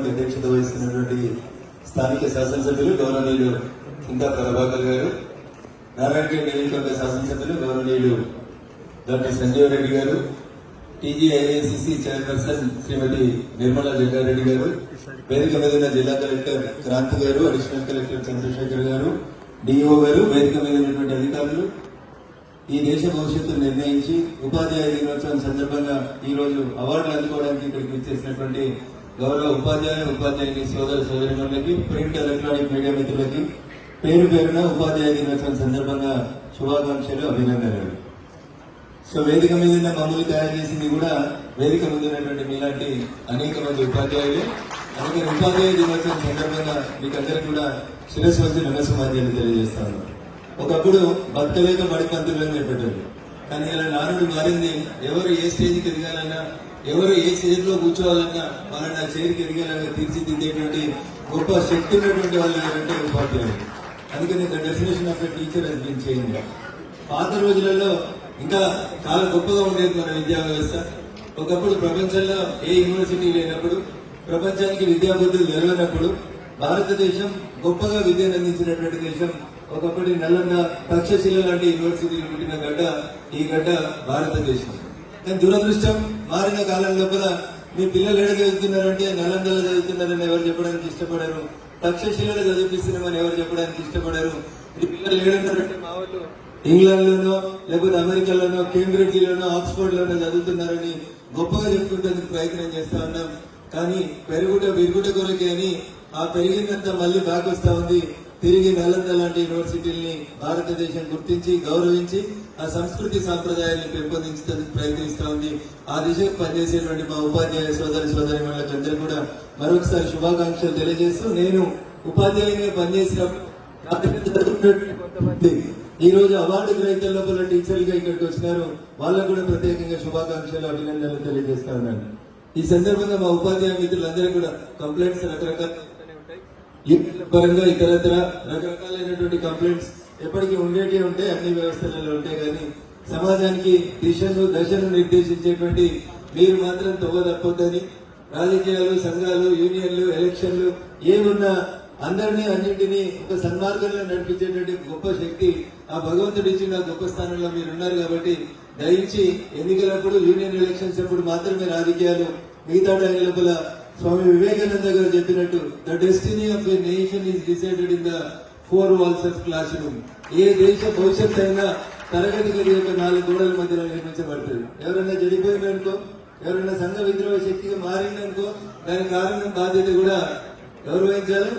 అధ్యక్షత వహిస్తున్నటువంటి స్థానిక శాసనసభ్యులు గౌరవనీయులు కిందా ప్రభాకర్ గారు, నారాయణగఢ్ నియోజకవర్గ శాసనసభ్యులు గౌరవనీయులు డాక్టర్ సంజీవ్ రెడ్డి గారు, టీజీఐఏసీసీ చైర్పర్సన్ శ్రీమతి నిర్మలా జగ్గారెడ్డి గారు, వేదిక మీద ఉన్న జిల్లా కలెక్టర్ క్రాంతి గారు, అడిషనల్ కలెక్టర్ చంద్రశేఖర్ గారు, డిఓ గారు, వేదిక మీద ఉన్నటువంటి అధికారులు, ఈ దేశ భవిష్యత్తును నిర్ణయించి ఉపాధ్యాయ దినోత్సవం సందర్భంగా ఈ రోజు అవార్డులు అందుకోవడానికి ఇక్కడికి వచ్చేసినటువంటి గౌరవ ఉపాధ్యాయుని సోదర సోదరిమణులకి, ప్రింట్ ఎలక్ట్రానిక్ మీడియా మిత్రులకి పేరు పేరున ఉపాధ్యాయ దినోత్సవం సందర్భంగా శుభాకాంక్షలు, అభినందనలు. సో వేదిక మీద ఉన్న మమ్మల్ని తయారు చేసింది కూడా వేదిక ముందు ఉన్నటువంటి మీలాంటి అనేక మంది ఉపాధ్యాయులు. అందుకని ఉపాధ్యాయ దినోత్సవం సందర్భంగా మీకందరికీ కూడా శిరస్సు వచ్చి నమస్సుమాధ్యాయులు తెలియజేస్తాను. ఒకప్పుడు బతకలేక బడిపంతులను చెప్పేటప్పుడు, కానీ ఇలా నానుడు మారింది. ఎవరు ఏ స్టేజ్కి ఎదగాలన్నా, ఎవరు ఏ స్టేజ్ లో కూర్చోవాలన్నా వాళ్ళని ఆ చైర్కి ఎదిగేలాగా తీర్చిదిద్దేటువంటి గొప్ప శక్తి ఉన్నటువంటి వాళ్ళు ఎవరంటే ఉపాధ్యాయులు. అందుకని the definition of a teacher has been change. పాత రోజులలో ఇంకా చాలా గొప్పగా ఉండేది మన విద్యా వ్యవస్థ. ఒకప్పుడు ప్రపంచంలో ఏ యూనివర్సిటీ లేనప్పుడు, ప్రపంచానికి విద్యాబుద్ధులు తెలియనప్పుడు భారతదేశం గొప్పగా విద్యను అందించినటువంటి దేశం. ఒకప్పటి నల్లంద, తక్షశిల లాంటి యూనివర్సిటీలు పుట్టిన గడ్డ ఈ గడ్డ భారతదేశం. కానీ దురదృష్టం, మారిన కాలం లోపల మీ పిల్లలు ఎక్కడ చదువుతున్నారంటే నల్లందలో చదువుతున్నారని ఎవరు చెప్పడానికి ఇష్టపడారు, తక్షశిలలో చదివిస్తున్నామని ఎవరు చెప్పడానికి ఇష్టపడారు. ఈ పిల్లలు ఏడున్నారంటే మా వాళ్ళు ఇంగ్లాండ్ లోనో లేకపోతే అమెరికాలోనో కేంబ్రిడ్జ్ లోనో ఆక్స్ఫర్డ్ లోనో చదువుతున్నారని గొప్పగా చెప్పుకుంటేందుకు ప్రయత్నం చేస్తా ఉన్నాం. కానీ విరుగుట కొరకే అని ఆ పెరిగిందంతా మళ్ళీ బ్యాక్ వస్తా ఉంది. తిరిగి నలంద లాంటి యూనివర్సిటీల్ని భారతదేశం గుర్తించి గౌరవించి ఆ సంస్కృతి సాంప్రదాయాన్ని పెంపొందించేందుకు ప్రయత్నిస్తూ ఉంది. ఆ దిశకు పనిచేసేటువంటి మా ఉపాధ్యాయ సోదరి అందరూ కూడా మరొకసారి శుభాకాంక్షలు తెలియజేస్తూ, నేను ఉపాధ్యాయునిగా పనిచేసినప్పుడు కొంతమంది ఈ రోజు అవార్డు గ్రహీతల లోపల టీచర్లుగా ఇక్కడికి వచ్చినారు. వాళ్ళకు కూడా ప్రత్యేకంగా శుభాకాంక్షలు, అభినందనలు తెలియజేస్తా ఉన్నాను. ఈ సందర్భంగా మా ఉపాధ్యాయ మిత్రులందరూ కూడా కంప్లైంట్స్ రకరకాల పరంగా ఇతరత్ర రకరకాలైనటువంటి కంప్లైంట్స్ ఎప్పటికీ ఉండేటే ఉంటాయి, అన్ని వ్యవస్థలలో ఉంటాయి. కానీ సమాజానికి దశను నిర్దేశించేటువంటి మీరు మాత్రం తొవ్వ తప్పొద్దని, రాజకీయాలు, సంఘాలు, యూనియన్లు, ఎలక్షన్లు ఏమున్నా అందరినీ అన్నింటినీ ఒక సన్మార్గంలో నడిపించేటువంటి గొప్ప శక్తి ఆ భగవంతుడు ఇచ్చిన గొప్ప స్థానంలో మీరు ఉన్నారు. కాబట్టి దయించి ఎన్నికలప్పుడు, యూనియన్ ఎలక్షన్స్ అప్పుడు మాత్రమే రాజకీయాలు, మిగతా టైం లోపల స్వామి వివేకానంద గారు చెప్పినట్టు the destiny of a nation is decided in the 4 walls of classroom. ఏ దేశ భవిష్యత్తు అయినా తరగతి గది యొక్క 4 గోడల మధ్యలో నిర్మించబడుతుంది. ఎవరైనా చెడిపోయిందనుకో, ఎవరైనా సంఘ విద్రోహ శక్తిగా మారిందనుకో, దానికి కారణం బాధ్యత కూడా ఎవరు వహించాలి?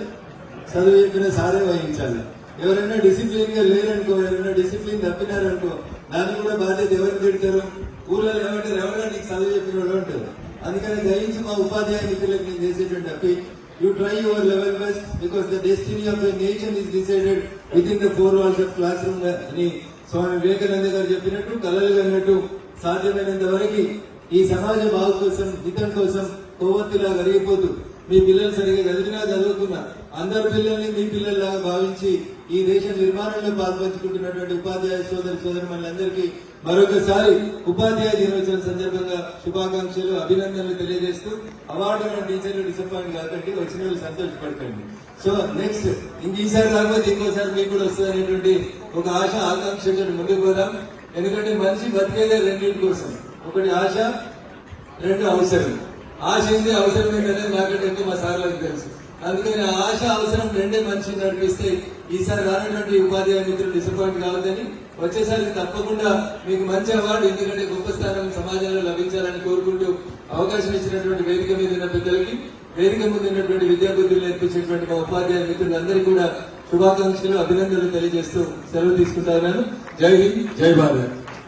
చదువు చెప్పిన సారే వహించాలి. ఎవరైనా డిసిప్లిన్ గా లేరనుకో, ఎవరైనా డిసిప్లిన్ తప్పినారనుకో, దానికి కూడా బాధ్యత ఎవరు పెడతారు? ఊళ్ళో ఏమంటారు? ఎవరైనా నీకు చదువు చెప్పిన అంటారు. అందుకని దయించి మా ఉపాధ్యాయ మిత్రులకు నేను చేసేటువంటి appeal, you try your level best because the destiny of a nation is decided with in the 4 walls of class room అని స్వామి వివేకానంద గారు చెప్పినట్టు, కలలు కన్నట్టు సాధ్యమైనంత వరకు ఈ సమాజ బాగు కోసం, హితం కోసం కొవ్వొత్తిలా కరిగిపోతూ మీ పిల్లలు సరిగా చదువుకున్నా అందరు పిల్లల్ని మీ పిల్లల్లాగా భావించి ఈ దేశ నిర్మాణంలో పాల్పంచుకుంటున్నటువంటి ఉపాధ్యాయ సోదరులందరికీ మరొకసారి ఉపాధ్యాయ దినోత్సవం సందర్భంగా శుభాకాంక్షలు, అభినందనలు తెలియజేస్తూ, అవార్డు టీచర్లు డిసప్పాయింట్ కాకండి, వచ్చిన వాళ్ళు సంతోషపడకండి. సో నెక్స్ట్ ఈసారి కాకపోతే ఇంకోసారి మీకు కూడా వస్తుందనేటువంటి ఒక ఆశ, ఆకాంక్షతో ముందుకు పోదాం. ఎందుకంటే మనిషి బతికేదే రెండింటి కోసం, ఒకటి ఆశ, 2 అవసరం. ఆశ ఏంది, అవసరం ఏంటనేది నాకంటే ఎక్కువ మా సార్లకు తెలుసు. అందుకని ఆశ, అవసరం రెండే మనిషిని నడిపిస్తే ఈసారి రానటువంటి ఉపాధ్యాయ మిత్రులు డిసప్పాయింట్ కావద్దని, వచ్చేసరికి తప్పకుండా మీకు మంచి అవార్డు, ఎందుకంటే గొప్ప స్థానం సమాజంలో లభించాలని కోరుకుంటూ అవకాశం ఇచ్చినటువంటి వేదిక మీద ఉన్న పెద్దలకి, వేదిక ముందు ఉన్నటువంటి విద్యాబుద్ధులు నేర్పించేటువంటి మా ఉపాధ్యాయ మిత్రులందరికీ కూడా శుభాకాంక్షలు, అభినందనలు తెలియజేస్తూ సెలవు తీసుకుంటా ఉన్నాను. జై హింద్, జై భారత్.